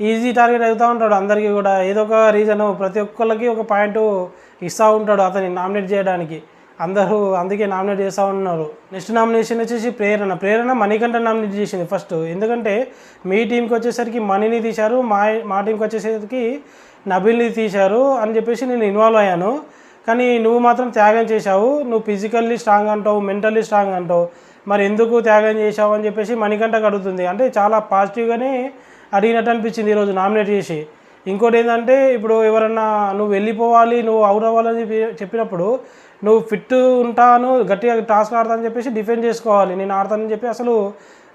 ఈజీ టార్గెట్ అవుతూ ఉంటాడు అందరికీ కూడా. ఏదో ఒక రీజను ప్రతి ఒక్కరికి ఒక పాయింట్ ఇస్తూ ఉంటాడు అతన్ని నామినేట్ చేయడానికి, అందరూ అందుకే నామినేట్ చేస్తూ ఉన్నారు. నెక్స్ట్ నామినేషన్ వచ్చేసి ప్రేరణ మణికంఠ నామినేట్ చేసింది ఫస్ట్. ఎందుకంటే మీ టీంకి వచ్చేసరికి మనీని తీశారు, మా టీంకి వచ్చేసరికి నబిల్ని తీశారు అని చెప్పేసి నేను ఇన్వాల్వ్ అయ్యాను, కానీ నువ్వు మాత్రం త్యాగం చేశావు, నువ్వు ఫిజికల్లీ స్ట్రాంగ్ అంటావు, మెంటల్లీ స్ట్రాంగ్ అంటావు, మరి ఎందుకు త్యాగం చేశావు అని చెప్పేసి మణికంఠకు అడుగుతుంది. అంటే చాలా పాజిటివ్గానే అడిగినట్టు అనిపించింది ఈరోజు నామినేట్ చేసి. ఇంకోటి ఏంటంటే, ఇప్పుడు ఎవరన్నా నువ్వు వెళ్ళిపోవాలి, నువ్వు అవుట్ అవ్వాలని చెప్పినప్పుడు నువ్వు ఫిట్ ఉంటాను, గట్టిగా టాస్క్ ఆడతానని చెప్పేసి డిఫెండ్ చేసుకోవాలి, నేను ఆడతానని చెప్పి అసలు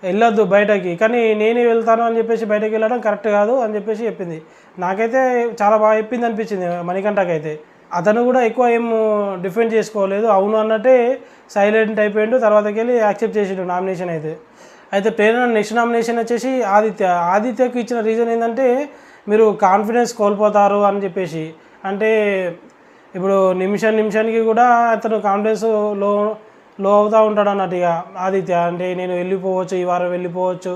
వెళ్ళొద్దు బయటకి, కానీ నేనే వెళ్తాను అని చెప్పేసి బయటకు వెళ్ళడం కరెక్ట్ కాదు అని చెప్పేసి చెప్పింది. నాకైతే చాలా బాగా చెప్పింది అనిపించింది మణికంఠకి. అయితే అతను కూడా ఎక్కువ ఏం డిఫెండ్ చేసుకోలేదు, అవును అన్నట్టే సైలెంట్ అయిపోయిండు, తర్వాతకి వెళ్ళి యాక్సెప్ట్ చేసిండు నామినేషన్. అయితే ప్రేరణ నెక్స్ట్ నామినేషన్ వచ్చేసి ఆదిత్యకు ఇచ్చిన రీజన్ ఏంటంటే, మీరు కాన్ఫిడెన్స్ కోల్పోతారు అని చెప్పేసి. అంటే ఇప్పుడు నిమిషానికి కూడా అతను కాన్ఫిడెన్స్ లో అవుతూ ఉంటాడు అన్నట్టు. ఇక ఆదిత్య అంటే నేను వెళ్ళిపోవచ్చు, ఈ వారం వెళ్ళిపోవచ్చు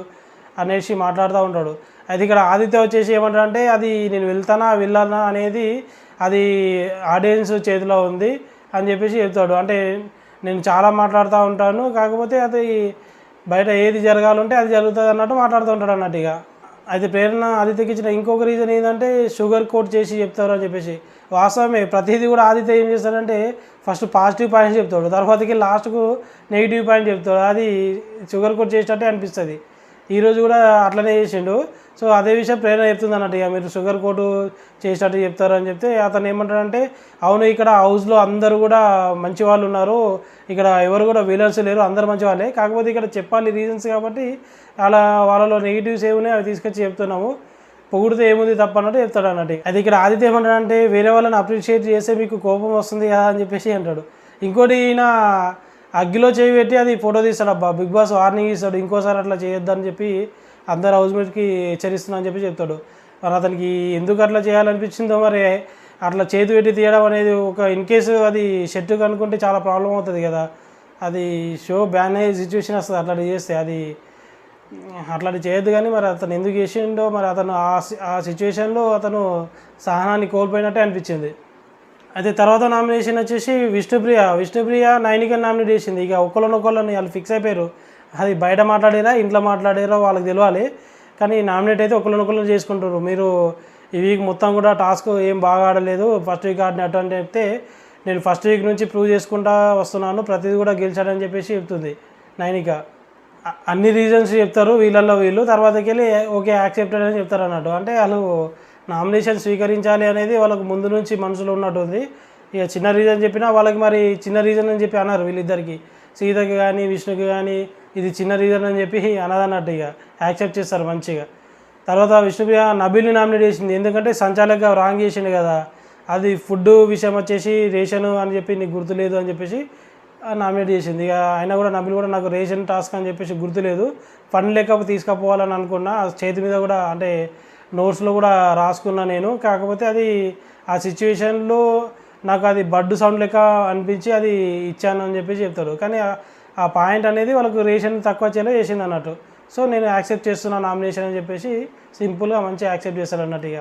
అనేసి మాట్లాడుతూ ఉంటాడు. అయితే ఇక్కడ ఆదిత్య వచ్చేసి ఏమంటాడంటే, అది నేను వెళ్ళానా అనేది అది ఆడియన్స్ చేతిలో ఉంది అని చెప్పేసి చెప్తాడు. అంటే నేను చాలా మాట్లాడుతూ ఉంటాను, కాకపోతే అది బయట ఏది జరగాలంటే అది జరుగుతుంది అన్నట్టు మాట్లాడుతూ ఉంటాడు అన్నట్టు. ఇక అయితే ప్రేరణ ఆదిత్యకి ఇచ్చిన ఇంకొక రీజన్ ఏంటంటే, షుగర్ కోట్ చేసి చెప్తారు అని చెప్పేసి. వాస్తవమే, ప్రతిదీ కూడా ఆదిత్య ఏం చేస్తాడంటే ఫస్ట్ పాజిటివ్ పాయింట్స్ చెప్తాడు, తర్వాతకి లాస్ట్కు నెగిటివ్ పాయింట్ చెప్తాడు, అది షుగర్ కోట్ చేసినట్టే అనిపిస్తుంది. ఈరోజు కూడా అట్లనే చేసిండు. సో అదే విషయం ప్రేరణ చెప్తుంది అన్నట్టు, ఇక మీరు షుగర్ కోటు చేసినట్టు చెప్తారు అని చెప్తే అతను ఏమంటాడంటే, అవును ఇక్కడ హౌస్లో అందరూ కూడా మంచి వాళ్ళు ఉన్నారు, ఇక్కడ ఎవరు కూడా విలన్స్ లేరు, అందరు మంచి వాళ్ళే, కాకపోతే ఇక్కడ చెప్పాలి రీజన్స్ కాబట్టి అలా వాళ్ళలో నెగిటివ్స్ ఏమున్నాయి అవి తీసుకొచ్చి చెప్తున్నాము, పొగిడితే ఏముంది తప్ప అన్నట్టు చెప్తాడు అన్నట్టు. అది ఇక్కడ ఆదిత్య ఏమంటాడంటే, వేరే వాళ్ళని అప్రిషియేట్ చేస్తే మీకు కోపం వస్తుంది కదా అని చెప్పేసి అంటాడు. ఇంకోటి ఈయన అగ్గిలో చేయి పెట్టి అది ఫోటో తీస్తాడు, అబ్బా బిగ్ బాస్ వార్నింగ్ ఇస్తాడు, ఇంకోసారి అట్లా చేయొద్దని చెప్పి అందరు హౌస్మేట్కి హెచ్చరిస్తున్నా అని చెప్పి చెప్తాడు. మరి అతనికి ఎందుకు అట్లా చేయాలనిపించిందో మరి, అట్లా చేతి పెట్టి తీయడం అనేది ఒక ఇన్ కేసు అది షర్టు కనుక్కుంటే చాలా ప్రాబ్లం అవుతుంది కదా, అది షో బ్యాన్ అయ్యే సిచ్యువేషన్ వస్తుంది అట్లాంటి చేస్తే, అది అట్లాంటి చేయొద్దు. కానీ మరి అతను ఎందుకు చేసిండో మరి అతను ఆ సిచ్యువేషన్లో అతను సహనాన్ని కోల్పోయినట్టే అనిపించింది. అయితే తర్వాత నామినేషన్ వచ్చేసి విష్ణుప్రియ నైనికని నామినేట్ చేసింది. ఇక ఒకళ్ళని వాళ్ళు ఫిక్స్ అయిపోయారు, అది బయట మాట్లాడారా ఇంట్లో మాట్లాడారో వాళ్ళకి తెలియాలి, కానీ నామినేట్ అయితే ఒకళ్ళనొకళ్ళు చేసుకుంటారు. మీరు ఈ వీక్ మొత్తం కూడా టాస్క్ ఏం బాగా ఆడలేదు, ఫస్ట్ వీక్ ఆడినట్టు అని చెప్తే, నేను ఫస్ట్ వీక్ నుంచి ప్రూవ్ చేసుకుంటా వస్తున్నాను, ప్రతిదీ కూడా గెలిచాడని చెప్పేసి చెప్తుంది నైనిక. అన్ని రీజన్స్ చెప్తారు వీళ్ళల్లో వీళ్ళు, తర్వాతకి వెళ్ళి ఓకే యాక్సెప్టెడ్ అని చెప్తారు అన్నట్టు. అంటే వాళ్ళు నామినేషన్ స్వీకరించాలి అనేది వాళ్ళకు ముందు నుంచి మనసులో ఉన్నట్టుంది. ఇక చిన్న రీజన్ చెప్పినా వాళ్ళకి మరి చిన్న రీజన్ అని చెప్పి అన్నారు వీళ్ళిద్దరికి, సీతకి కానీ విష్ణుకి కానీ ఇది చిన్న రీజన్ అని చెప్పి అనదన్నట్టు ఇక యాక్సెప్ట్ చేస్తారు మంచిగా. తర్వాత విష్ణుప్రియ నబీల్ని నామినేట్ చేసింది, ఎందుకంటే సంచాలకుగా రాంగ్ చేసిండు కదా, అది ఫుడ్ విషయం వచ్చేసి రేషన్ అని చెప్పి నీకు గుర్తులేదు అని చెప్పేసి నామినేట్ చేసింది. ఇక అయినా కూడా నబీల్ కూడా నాకు రేషన్ టాస్క్ అని చెప్పేసి గుర్తులేదు, ఫండ్ లేకపోతే తీసుకుపోవాలని అనుకున్నా, చేతి మీద కూడా అంటే నోట్స్లో కూడా రాసుకున్నా నేను, కాకపోతే అది ఆ సిచ్యువేషన్లో నాకు అది బడ్డు సౌండ్ లెక్క అనిపించి అది ఇచ్చాను అని చెప్పేసి చెప్తాడు. కానీ ఆ పాయింట్ అనేది వాళ్ళకు రేషన్ తక్కువ చేసింది అన్నట్టు. సో నేను యాక్సెప్ట్ చేస్తున్నాను నామినేషన్ అని చెప్పేసి సింపుల్గా మంచిగా యాక్సెప్ట్ చేస్తాడు అన్నట్టు. ఇక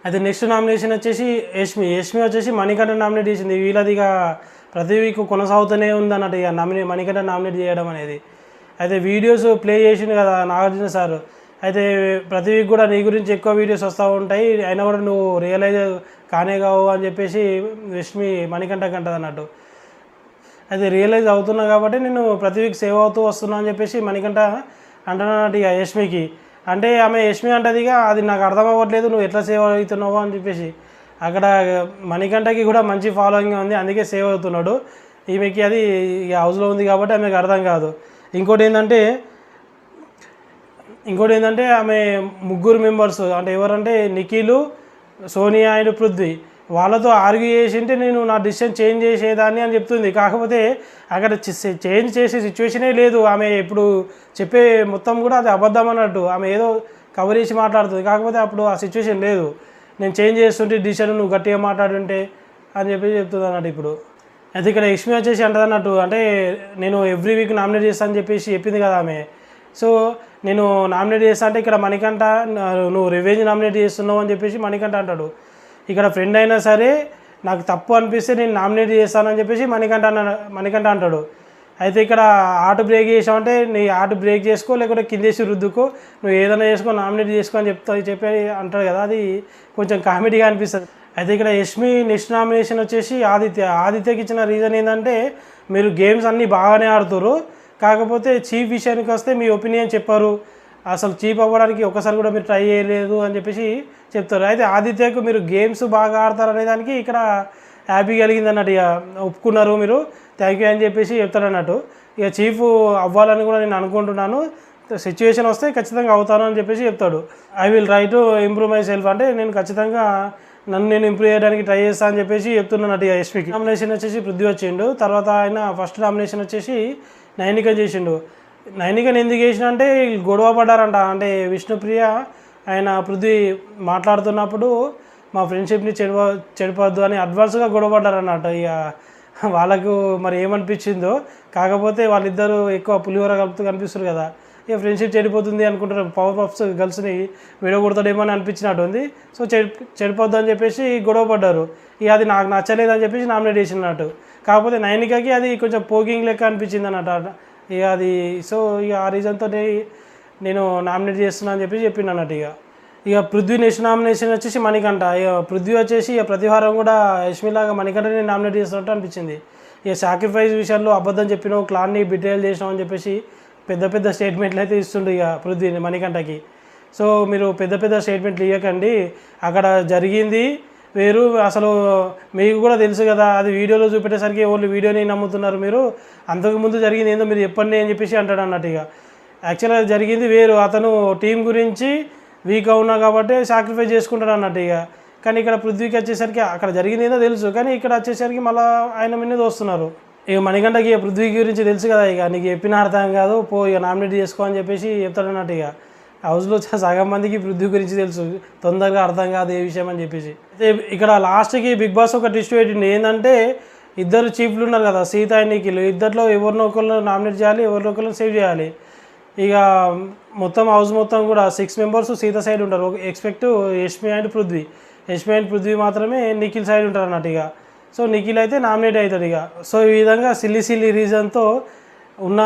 అయితే నెక్స్ట్ నామినేషన్ వచ్చేసి యష్మి వచ్చేసి మణికంఠ నామినేట్ చేసింది. వీళ్ళది ఇక ప్రతి వీక్ కొనసాగుతూనే ఉంది అన్నట్టు ఇక మణికంఠ నామినేట్ చేయడం అనేది. అయితే వీడియోస్ ప్లే చేసింది కదా నాగార్జున సార్, అయితే ప్రతి వీక్ కూడా నీ గురించి ఎక్కువ వీడియోస్ వస్తూ ఉంటాయి, అయినా కూడా నువ్వు రియలైజ్ కానే కావు అని చెప్పేసి యష్మి మణికంఠకి అంటది అన్నట్టు. అయితే రియలైజ్ అవుతున్నా కాబట్టి నేను ప్రతి వీక్ సేవ్ అవుతూ వస్తున్నా అని చెప్పేసి మణికంఠ అంటున్నట్టు ఇక యష్మికి. అంటే ఆమె యష్మి అంటది ఇక అది నాకు అర్థం అవ్వట్లేదు నువ్వు ఎట్లా సేవ్ అవుతున్నావో అని చెప్పేసి. అక్కడ మణికంఠకి కూడా మంచి ఫాలోయింగ్ ఉంది, అందుకే సేవ్ అవుతున్నాడు. ఈమెకి అది ఇక హౌస్లో ఉంది కాబట్టి ఆమెకు అర్థం కాదు. ఇంకోటి ఏంటంటే ఆమె ముగ్గురు మెంబర్స్ అంటే ఎవరంటే నిఖిలు, సోనియా అండ్ పృథ్వీ, వాళ్ళతో ఆర్గ్యూ చేసింటే నేను నా డిసిషన్ చేంజ్ చేసేదాన్ని అని చెప్తుంది. కాకపోతే అక్కడ చేంజ్ చేసే సిచ్యువేషనే లేదు, ఆమె ఇప్పుడు చెప్పే మొత్తం కూడా అది అబద్ధం అన్నట్టు, ఆమె ఏదో కవర్ చేసి మాట్లాడుతుంది, కాకపోతే అప్పుడు ఆ సిచ్యువేషన్ లేదు, నేను చేంజ్ చేస్తుంటే డిసిషన్ నువ్వు గట్టిగా మాట్లాడుంటే అని చెప్పి చెప్తుంది అన్నట్టు. ఇప్పుడు అయితే ఇక్కడ యష్మి వచ్చేసి అంటది అన్నట్టు, అంటే నేను ఎవ్రీ వీక్ నామినేట్ చేస్తాను అని చెప్పేసి చెప్పింది కదా ఆమె. సో నేను నామినేట్ చేస్తా అంటే ఇక్కడ మణికంఠ నువ్వు రివెంజ్ నామినేట్ చేస్తున్నావు అని చెప్పేసి మణికంఠ అంటాడు. ఇక్కడ ఫ్రెండ్ అయినా సరే నాకు తప్పు అనిపిస్తే నేను నామినేట్ చేస్తానని చెప్పేసి మణికంఠ అంటాడు. అయితే ఇక్కడ ఆర్ట్ బ్రేక్ చేసావంటే నీ ఆర్ట్ బ్రేక్ చేసుకో, లేకుంటే కిందేసి రుద్దుకో, నువ్వు ఏదైనా చేసుకో, నామినేట్ చేసుకో అని చెప్పి అంటాడు కదా, అది కొంచెం కామెడీగా అనిపిస్తుంది. అయితే ఇక్కడ యష్మి నెక్స్ట్ నామినేషన్ వచ్చేసి ఆదిత్యకి ఇచ్చిన రీజన్ ఏంటంటే, మీరు గేమ్స్ అన్నీ బాగానే ఆడుతారు, కాకపోతే చీఫ్ విషయానికి వస్తే మీ ఒపీనియన్ చెప్పారు, అసలు చీప్ అవ్వడానికి ఒకసారి కూడా మీరు ట్రై చేయలేదు అని చెప్పేసి చెప్తారు. అయితే ఆదిత్యకు మీరు గేమ్స్ బాగా ఆడతారు అనే దానికి ఇక్కడ హ్యాపీ కలిగింది అన్నట్టు, ఇక ఒప్పుకున్నారు మీరు, థ్యాంక్ యూ అని చెప్పేసి చెప్తాడు అన్నట్టు. ఇక చీఫ్ అవ్వాలని కూడా నేను అనుకుంటున్నాను, సిచ్యువేషన్ వస్తే ఖచ్చితంగా అవుతాను అని చెప్పేసి చెప్తాడు. I will try to improve my self, అంటే నేను ఖచ్చితంగా నన్ను నేను ఇంప్రూవ్ చేయడానికి ట్రై చేస్తాను అని చెప్పేసి చెప్తున్నాను. ఇక యష్మికి నామినేషన్ వచ్చేసి పృథ్వీ వచ్చిండు. తర్వాత ఆయన ఫస్ట్ నామినేషన్ వచ్చేసి నైనిక చేసిండు. నైనికని ఎందుకు చేసిన అంటే వీళ్ళు గొడవ పడ్డారంట. అంటే విష్ణుప్రియ ఆయన పృథ్వీ మాట్లాడుతున్నప్పుడు మా ఫ్రెండ్షిప్ని చెడిపోద్దు అని అడ్వాన్స్గా గొడవ పడ్డారన్నట్టు. ఇక వాళ్ళకు మరి ఏమనిపించిందో, కాకపోతే వాళ్ళిద్దరూ ఎక్కువ పులిహోర కలుపుతూ కనిపిస్తారు కదా, ఇక ఫ్రెండ్షిప్ చెడిపోతుంది అనుకుంటారు, పవర్ పఫ్స్ గర్ల్స్ని విడగొడతాడేమో అని అనిపించినట్టు ఉంది. సో చెడిపోద్దు అని చెప్పేసి గొడవ పడ్డారు. ఇక అది నాకు నచ్చలేదు అని చెప్పేసి నామినేట్ చేసినట్టు. కాకపోతే నైనికకి అది కొంచెం పోకింగ్ లెక్క అనిపించింది అన్నట్టు. ఇక అది సో ఇక ఆ రీజన్తో నేను నామినేట్ చేస్తున్నా అని చెప్పి చెప్పిండు అన్నట్టు. ఇక పృథ్వీ నెక్స్ట్ నామినేషన్ వచ్చేసి మణికంఠ. ఇక పృథ్వీ వచ్చేసి ఇక ప్రతివారం కూడా యష్మిలాగా మణికంఠని నామినేట్ చేస్తున్నట్టు అనిపించింది. ఇక సాక్రిఫైస్ విషయంలో అబద్ధం చెప్పినావు, క్లాన్ని బిట్రేయల్ చేసినావు అని చెప్పేసి పెద్ద పెద్ద స్టేట్మెంట్లు అయితే ఇస్తుండు ఇక పృథ్వీని మణికంఠకి. సో మీరు పెద్ద పెద్ద స్టేట్మెంట్లు ఇవ్వకండి. అక్కడ జరిగింది వేరు. అసలు మీకు కూడా తెలుసు కదా, అది వీడియోలో చూపెట్టేసరికి ఓన్లీ వీడియోని నమ్ముతున్నారు మీరు. అంతకుముందు జరిగింది ఏందో మీరు చెప్పండి అని చెప్పేసి అంటాడు అన్నట్టు. ఇక యాక్చువల్గా జరిగింది వేరు. అతను టీం గురించి వీక్ అవునా కాబట్టి సాక్రిఫైస్ చేసుకుంటాడు అన్నట్టు. ఇక కానీ ఇక్కడ పృథ్వీకి వచ్చేసరికి అక్కడ జరిగింది ఏదో తెలుసు, కానీ ఇక్కడ వచ్చేసరికి మళ్ళీ ఆయన మీద వస్తున్నారు. ఇక మణికంఠకి ఇక పృథ్వీ గురించి తెలుసు కదా, ఇక నీకు చెప్పిన అర్థం కాదు, పో ఇక నామినేట్ చేసుకో అని చెప్పేసి చెప్తాడు అన్నట్టు. ఇక హౌస్లో సగం మందికి పృథ్వీ గురించి తెలుసు, తొందరగా అర్థం కాదు ఏ విషయం అని చెప్పేసి. ఇక్కడ లాస్ట్కి బిగ్ బాస్ ఒక ట్విస్ట్ పెట్టింది. ఏంటంటే ఇద్దరు చీఫ్లు ఉన్నారు కదా, సీత అండ్ నిఖిల్. ఇద్దరిలో ఎవరినో ఒకళ్ళు నామినేట్ చేయాలి, ఎవరినో ఒకళ్ళు సేవ్ చేయాలి. ఇక మొత్తం హౌస్ మొత్తం కూడా 6 మెంబర్స్ సీత సైడ్ ఉంటారు. Expect Yashmi and Prithvi. Yashmi and Prithvi మాత్రమే నిఖిల్ సైడ్ ఉంటారు అన్నట్టు. ఇక సో నిఖిల్ అయితే నామినేట్ అవుతాడు. ఇక సో ఈ విధంగా సిల్లీ రీజన్తో ఉన్న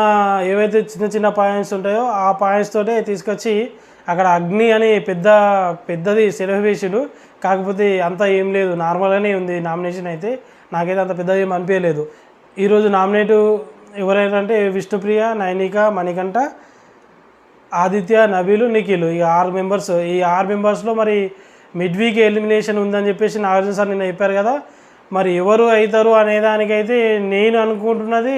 ఏవైతే చిన్న చిన్న పాయింట్స్ ఉంటాయో ఆ పాయింట్స్ తోటే తీసుకొచ్చి అక్కడ అగ్ని అని పెద్దది సెలవు వేసాడు. కాకపోతే అంత ఏం లేదు, నార్మల్గానే ఉంది నామినేషన్ అయితే. నాకైతే అంత పెద్దది ఏం అనిపించలేదు. ఈరోజు నామినేటు ఎవరైనా అంటే విష్ణుప్రియ, నైనిక, మణికంఠ, ఆదిత్య, నబీలు, నిఖిల్. ఇక 6 మెంబర్స్. ఈ 6 మెంబర్స్లో మరి మిడ్ వీక్ ఎలిమినేషన్ ఉందని చెప్పేసి నాగార్జున సార్ నిన్న చెప్పారు కదా. మరి ఎవరు అవుతారు అనేదానికైతే నేను అనుకుంటున్నది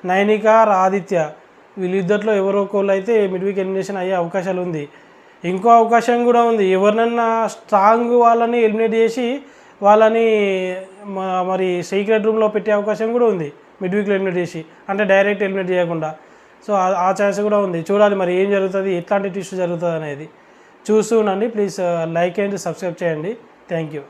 నైనిక, ఆదిత్య, వీళ్ళిద్దరిలో ఎవరో ఒకళ్ళు అయితే మిడ్ వీక్ ఎలిమినేషన్ అయ్యే అవకాశాలు ఉంది. ఇంకో అవకాశం కూడా ఉంది, ఎవరినన్నా స్ట్రాంగ్ వాళ్ళని ఎలిమినేట్ చేసి వాళ్ళని మరి సీక్రెట్ రూమ్లో పెట్టే అవకాశం కూడా ఉంది. మిడ్ వీక్లో ఎలిమినేట్ చేసి, అంటే డైరెక్ట్ ఎలిమినేట్ చేయకుండా. సో ఆ ఛాన్స్ కూడా ఉంది. చూడాలి మరి ఏం జరుగుతుంది, ఎట్లాంటి ట్విస్ట్ జరుగుతుంది అనేది. చూస్తూ ఉండండి. ప్లీజ్ లైక్ అండ్ సబ్స్క్రైబ్ చేయండి. Thank you.